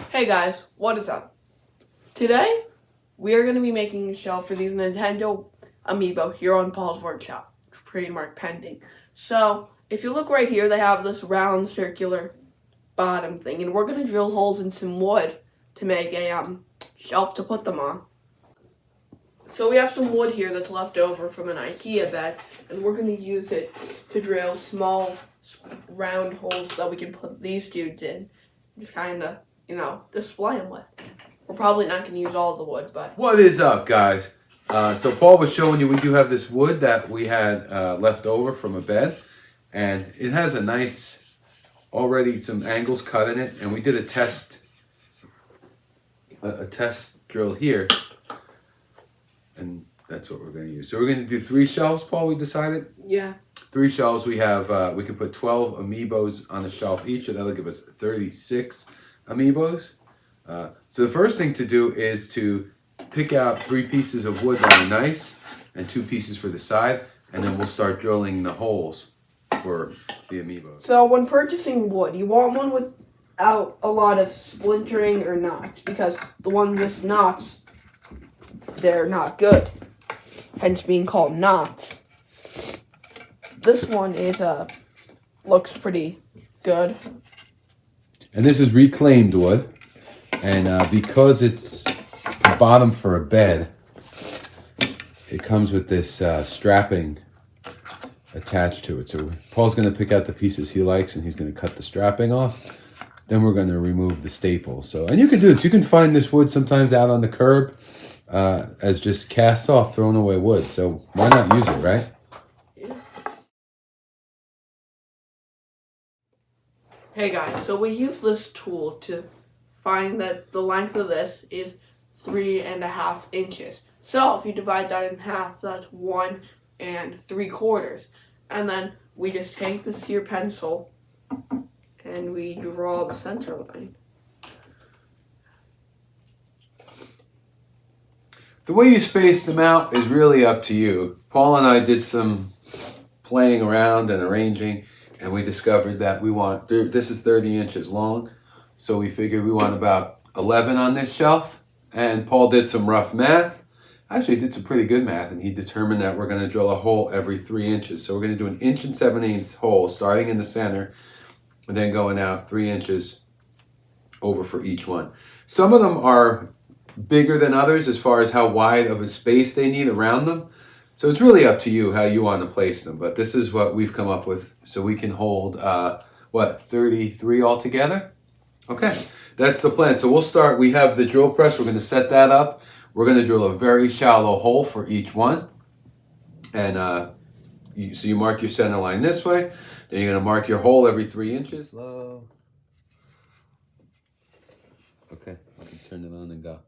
Hey guys, what is up? Today, we are going to be making a shelf for these Nintendo AMIIBO here on Paul's Workshop, trademark pending. So, if you look right here, they have this round circular bottom thing, and we're going to drill holes in some wood to make a shelf to put them on. So we have some wood here that's left over from an IKEA bed, and we're going to use it to drill small round holes that we can put these dudes in. Just kind of, display them with. We're probably not going to use all the wood, but... What is up, guys? So Paul was showing you we do have this wood that we had left over from a bed. And it has a nice, already some angles cut in it. And we did a test drill here. And that's what we're going to use. So we're going to do 3 shelves, Paul, we decided? Yeah. 3 shelves. We have, we can put 12 AMIIBOs on a shelf each. So that'll give us 36 AMIIBOs. So the first thing to do is to pick out 3 pieces of wood that are nice and 2 pieces for the side, and then we'll start drilling the holes for the AMIIBOs. So when purchasing wood, you want one without a lot of splintering or knots, because the ones with knots, they're not good, hence being called knots. This one is looks pretty good. And this is reclaimed wood. And because it's the bottom for a bed, it comes with this strapping attached to it. So Paul's going to pick out the pieces he likes, and he's going to cut the strapping off. Then we're going to remove the staple. So, and you can do this. You can find this wood sometimes out on the curb as just cast off, thrown away wood. So why not use it, right? Hey guys, so we use this tool to find that the length of this is 3.5 inches. So if you divide that in half, that's 1 3/4. And then we just take this here pencil and we draw the center line. The way you space them out is really up to you. Paul and I did some playing around and arranging, and we discovered that we want, this is 30 inches long. So we figured we want about 11 on this shelf. And Paul did some rough math. Actually, he did some pretty good math, and he determined that we're going to drill a hole every 3 inches. So we're going to do an 1 7/8" hole, starting in the center, and then going out 3 inches over for each one. Some of them are bigger than others as far as how wide of a space they need around them. So it's really up to you how you want to place them. But this is what we've come up with. So we can hold, 33 altogether? Okay, that's the plan. So we'll start, we have the drill press, we're going to set that up. We're going to drill a very shallow hole for each one. And so you mark your center line this way. Then you're going to mark your hole every 3 inches. Slow. Okay, I can turn it on and go.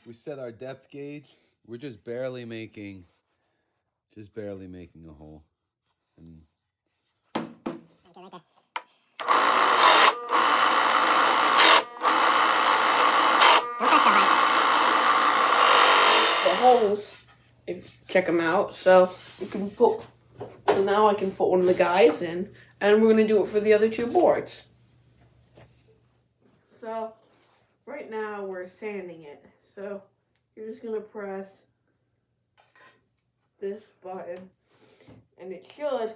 We set our depth gauge. We're just barely making a hole. And The holes, check them out. So now I can put one of the guys in, and we're going to do it for the other 2 boards. So right now we're sanding it. So you're just going to press this button, and it should.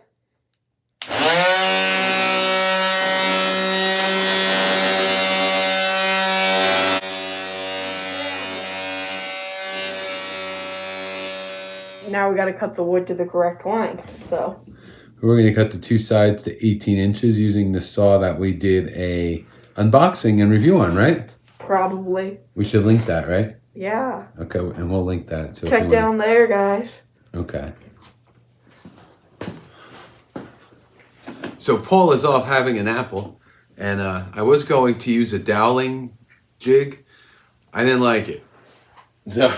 Now we got to cut the wood to the correct length. So we're going to cut the 2 sides to 18 inches using the saw that we did a unboxing and review on, right? Probably. We should link that, right? Yeah. Okay, and we'll link that. So check down there, guys. Okay. So Paul is off having an apple, and I was going to use a doweling jig. I didn't like it. So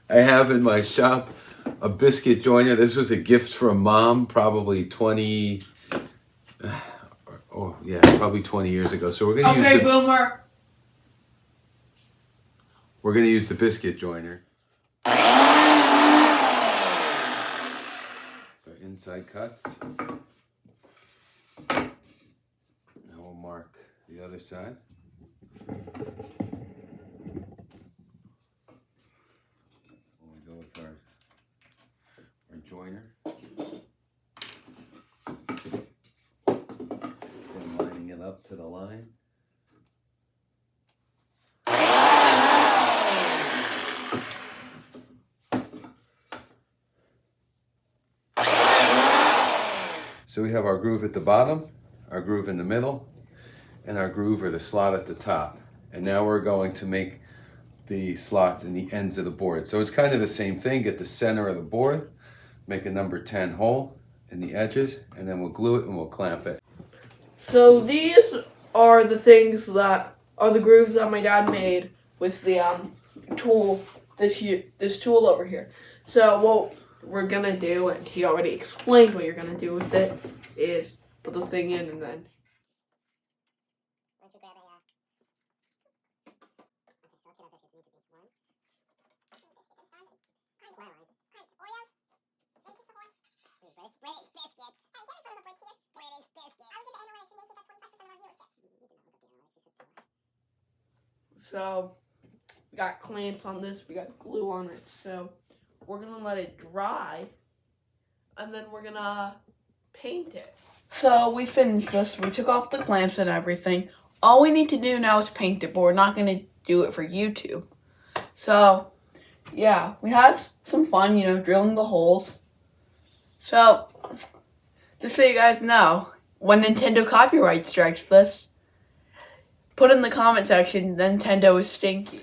I have in my shop a biscuit joiner. This was a gift from Mom, probably 20. Oh yeah, probably 20 years ago. So we're gonna use Boomer. We're gonna use the biscuit joiner. Our inside cuts. Now we'll mark the other side. We go with our joiner. Then lining it up to the line. So we have our groove at the bottom, our groove in the middle, and our groove or the slot at the top. And now we're going to make the slots in the ends of the board. So it's kind of the same thing. Get the center of the board, make a number 10 hole in the edges, and then we'll glue it and we'll clamp it. So these are the things that are the grooves that my dad made with the tool, this tool over here. So what we're gonna do, and he already explained what you're gonna do with it, is put the thing in and then so we got clamps on this, we got glue on it, so we're gonna let it dry and then we're gonna paint it. So we finished this, we took off the clamps and everything. All we need to do now is paint it, but we're not gonna do it for YouTube. So yeah, we had some fun, drilling the holes. So just so you guys know, when Nintendo copyright strikes this, put in the comment section, Nintendo is stinky.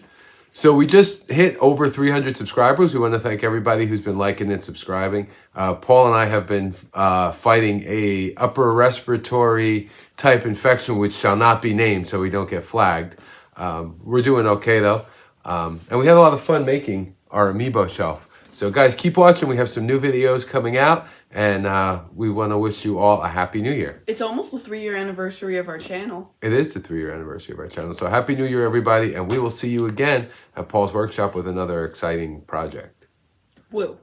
So we just hit over 300 subscribers. We want to thank everybody who's been liking and subscribing. Paul and I have been fighting a upper respiratory type infection, which shall not be named, so we don't get flagged. We're doing okay though, and we had a lot of fun making our amiibo shelf. So guys, keep watching. We have some new videos coming out, and we want to wish you all a Happy New Year. It's almost the 3-year anniversary of our channel. It is the 3-year anniversary of our channel. So Happy New Year, everybody, and we will see you again at Paul's Workshop with another exciting project. Woo.